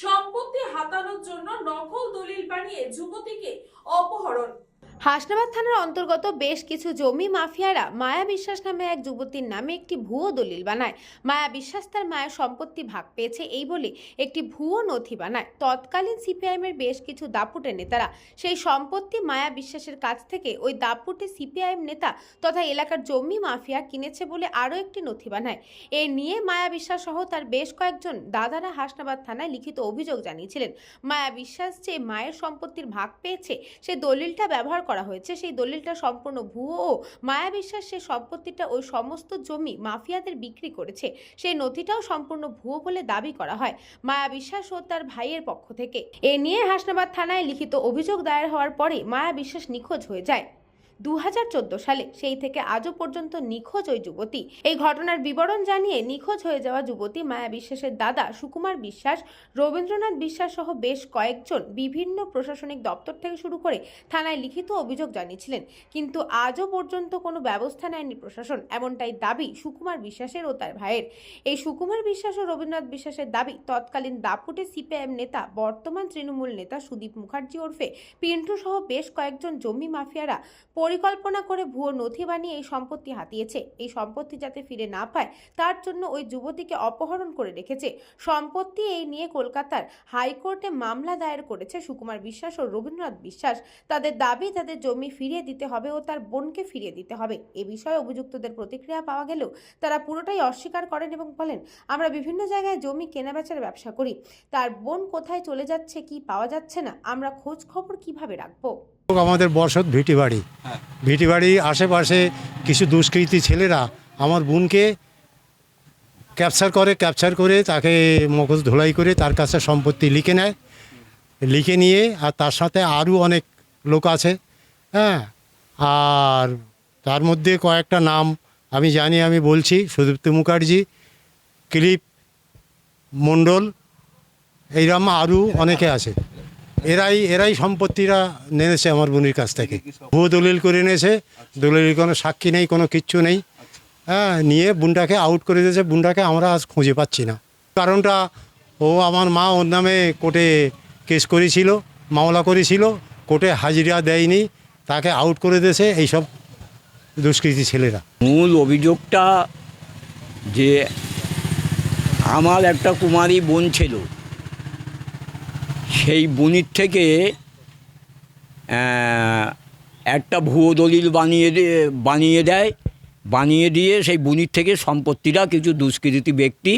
সম্পত্তি হাতানোর জন্য নকল দলিল বানিয়ে যুবতীকে অপহরণ। হাসনাবাদ থানার অন্তর্গত বেশ কিছু জমি মাফিয়ারা মায়া বিশ্বাস নামে এক যুবতীর নামে একটি ভুয়ো দলিল বানায়। মায়া বিশ্বাস তার মায়ের সম্পত্তি ভাগ পেয়েছে এই বলে একটি ভুয়ো নথি বানায়। তৎকালীন সিপিআইএম এর বেশ কিছু দাপুটে নেতারা সেই সম্পত্তি মায়া বিশ্বাসের কাছ থেকে ওই দাপুটে সিপিআইএম নেতা তথা এলাকার জমি মাফিয়া কিনেছে বলে আরও একটি নথি বানায়। এ নিয়ে মায়া বিশ্বাস সহ তার বেশ কয়েকজন দাদারা হাসনাবাদ থানায় লিখিত অভিযোগ জানিয়েছিলেন। মায়া বিশ্বাস যে মায়ের সম্পত্তির ভাগ পেয়েছে সেই দলিলটা ব্যবহার করা হয়েছে, সেই দলিলটা সম্পূর্ণ ভুয়ো ও মায়া বিশ্বাস সেই সম্পত্তিটা ওই সমস্ত জমি মাফিয়াদের বিক্রি করেছে সেই নথিটাও সম্পূর্ণ ভুয়ো বলে দাবি করা হয় মায়া বিশ্বাস ও তার ভাইয়ের পক্ষ থেকে। এ নিয়ে হাসনাবাদ থানায় লিখিত অভিযোগ দায়ের হওয়ার পরে মায়া বিশ্বাস নিখোঁজ হয়ে যায় 2014 সালে। সেই থেকে আজও পর্যন্ত নিখোঁজ ওই যুবতী। এই ঘটনার বিবরণ জানিয়ে নিখোঁজ হয়ে যাওয়া যুবতী মায়া বিশ্বাসের দাদা সুকুমার বিশ্বাস, রবীন্দ্রনাথ বিশ্বাস সহ বেশ কয়েকজন বিভিন্ন প্রশাসনিক দপ্তর থেকে শুরু করে থানায় লিখিত অভিযোগ জানিয়েছিলেন, কিন্তু আজও পর্যন্ত কোনো ব্যবস্থা নেয়নি প্রশাসন, এমনটাই দাবি সুকুমার বিশ্বাসের ও তার ভাইয়ের। এই সুকুমার বিশ্বাস ও রবীন্দ্রনাথ বিশ্বাসের দাবি, তৎকালীন দাপুটে সিপিআইএম নেতা বর্তমান তৃণমূল নেতা সুদীপ মুখার্জি ওরফে পিন্টু সহ বেশ কয়েকজন জমি মাফিয়ারা পরিকল্পনা করে ভুয়ো নথি বানিয়ে এই সম্পত্তি হাতিয়েছে। এই সম্পত্তি যাতে ফিরে না পায় তার জন্য ওই যুবতীকে অপহরণ করে রেখেছে। সম্পত্তি এই নিয়ে কলকাতার হাইকোর্টে মামলা দায়ের করেছে সুকুমার বিশ্বাস ও রবীন্দ্রনাথ বিশ্বাস। তাদের দাবি তাদের জমি ফিরিয়ে দিতে হবে ও তার বোনকে ফিরিয়ে দিতে হবে। এ বিষয়ে অভিযুক্তদের প্রতিক্রিয়া পাওয়া গেলেও তারা পুরোটাই অস্বীকার করেন এবং বলেন, আমরা বিভিন্ন জায়গায় জমি কেনাবেচার ব্যবসা করি, তার বোন কোথায় চলে যাচ্ছে কি পাওয়া যাচ্ছে না, আমরা খোঁজ খবর কিভাবে রাখবো। আমাদের বসত ভিটিবাড়ি, ভিটিবাড়ির আশেপাশে কিছু দুষ্কৃতী ছেলেরা আমার বোনকে ক্যাপচার করে তাকে মগজ ধোলাই করে তার কাছে সম্পত্তি লিখে নিয়ে আর তার সাথে আরও অনেক লোক আছে। হ্যাঁ, আর তার মধ্যে কয়েকটা নাম আমি জানি, আমি বলছি সুদীপ্ত মুখার্জি, কিলিপ মণ্ডল, এইরকম আরও অনেকে আছে। এরাই সম্পত্তিরা নিয়েছে আমার বোনের কাছ থেকে। ভুয়ো দলিল করে নিয়েছে, দলিলের কোনো সাক্ষী নেই, কোনো কিচ্ছু নেই। হ্যাঁ, নিয়ে বোনটাকে আউট করে দিয়েছে। বোনটাকে আমরা আজ খুঁজে পাচ্ছি না। কারণটা আমার মা ওর নামে কোর্টে কেস করেছিল, মামলা করেছিল, কোর্টে হাজিরা দেয়নি, তাকে আউট করে দিয়েছে এইসব দুষ্কৃতী ছেলেরা। মূল অভিযোগটা যে আমার একটা কুমারী বোন ছিল, সেই বোনের থেকে একটা ভুয়ো দলিল বানিয়ে দিয়ে সেই বোনের থেকে সম্পত্তিটা কিছু দুষ্কৃতী ব্যক্তি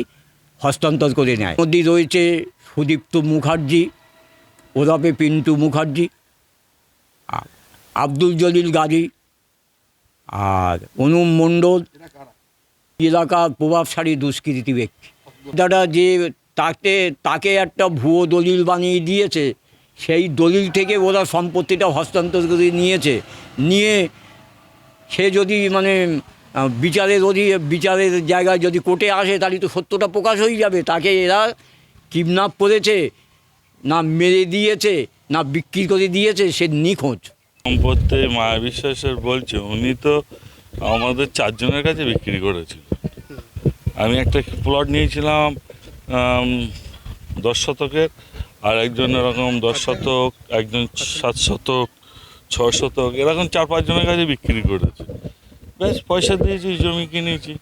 হস্তান্তর করে নেয়। মধ্যে রয়েছে সুদীপ্ত মুখার্জি ওরফে পিন্টু মুখার্জি, আব্দুল জলিল গাজী আর অনুম মণ্ডল, এলাকার প্রভাবশালী দুষ্কৃতী ব্যক্তি। যারা যে তাকে একটা ভুয়ো দলিল বানিয়ে দিয়েছে, সেই দলিল থেকে ওরা সম্পত্তিটা হস্তান্তর করে নিয়ে সে যদি বিচারের জায়গায় যদি কোর্টে আসে তাহলে তো সত্যটা প্রকাশ হয়ে যাবে। তাকে এরা কিডন্যাপ করেছে, না মেরে দিয়েছে, না বিক্রি করে দিয়েছে, সে নিখোঁজ। সম্পত্তি মায়া বিশ্বাসের বলছে উনি তো আমাদের 4 জনের কাছে বিক্রি করেছিল। আমি একটা প্লট নিয়েছিলাম 10 শতকের, আর একজন এরকম 10 শতক, একজন 7 শতক, 6 শতক, এরকম 4-5 জনের কাছে বিক্রি করেছে। বেশ পয়সা দিয়েছি, জমি কিনেছি,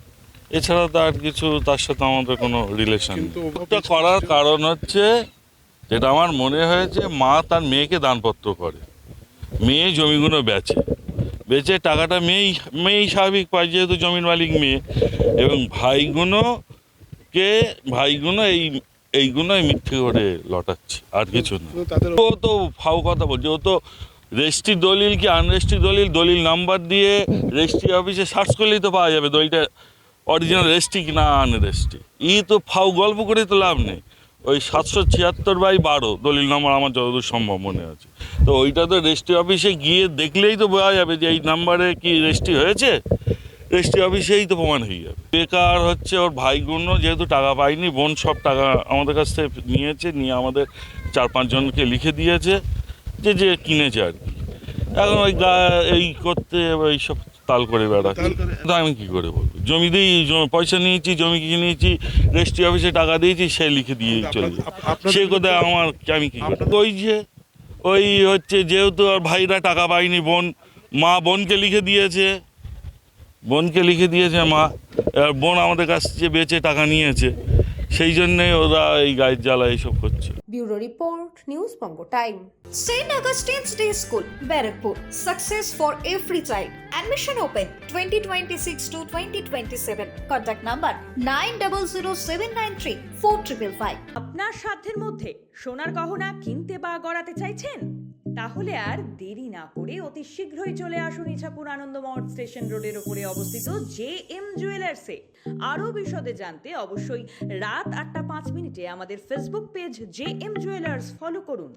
এছাড়া তো আর কিছু তার সাথে আমাদের কোনো রিলেশন নেই। এটা করার কারণ হচ্ছে, যেটা আমার মনে হয়েছে, মা তার মেয়েকে দানপত্র করে, মেয়ে জমিগুলো বেচে টাকাটা মেয়েই স্বাভাবিক পায়, যেহেতু জমির মালিক মেয়ে, এবং ভাইগুলো এইগুলোই মিথ্যে করে লটাচ্ছে, আর কিছু না। ও তো ফাও কথা বলছে, ও তো রেজিস্ট্রি দলিল কি আনরেজিস্ট্রি দলিল নাম্বার দিয়ে রেজিস্ট্রি অফিসে সার্চ করলেই তো পাওয়া যাবে দলিলটা অরিজিনাল রেজিস্ট্রি কি না আনরেজিস্ট্রি। তো ফাও গল্প করে তো লাভ নেই। ওই 776/12 দলিল নাম্বার আমার যতদূর সম্ভব মনে আছে, তো ওইটা তো রেজিস্ট্রি অফিসে গিয়ে দেখলেই তো বোঝা যাবে যে এই নাম্বারে কি রেজিস্ট্রি হয়েছে, রেজিস্ট্রি অফিসেই তো প্রমাণ হয়ে যাবে। বেকার হচ্ছে ওর ভাইগুলো যেহেতু টাকা পায়নি, বোন সব টাকা আমাদের কাছ থেকে নিয়ে আমাদের 4-5 জনকে লিখে দিয়েছে যে কিনেছে আর কি। এখন ওই করতে এইসব তাল করে বেড়াচ্ছে। তো আমি কি করে বলবো, জমি দিয়ে পয়সা নিয়েছি, জমি কিনে নিয়েছি, রেজিস্ট্রি অফিসে টাকা দিয়েছি, সে লিখে দিয়ে চলে যায়। সে কোথায় আমার, আমি কি করে? ওই হচ্ছে যেহেতু আর ভাইরা টাকা পায়নি, মা বোনকে লিখে দিয়েছে, মা, এবার বোন আমাদের কাছ থেকে বেচে টাকা নিয়েছে, সেই জন্যই ওরা এই গায়ের জ্বালা এইসব করছে। Bureau report, news Banga time. St. Augustine's Day School, Barrackpur. Success for every child. Admission open 2026 to 2027. Contact number 9007934555. আপনার সাধ্যের মধ্যে সোনার গহনা কিনতে বা গড়াতে চাইছেন? তাহলে আর দেরি না করে অতি শীঘ্রই চলে আসুন ইছাপুর আনন্দমহল স্টেশন রোডের উপরে অবস্থিত JM জুয়েলার্সে। আরও বিশদে জানতে অবশ্যই রাত 8টা 5 মিনিটে আমাদের Facebook page JM jewellers follow করুন।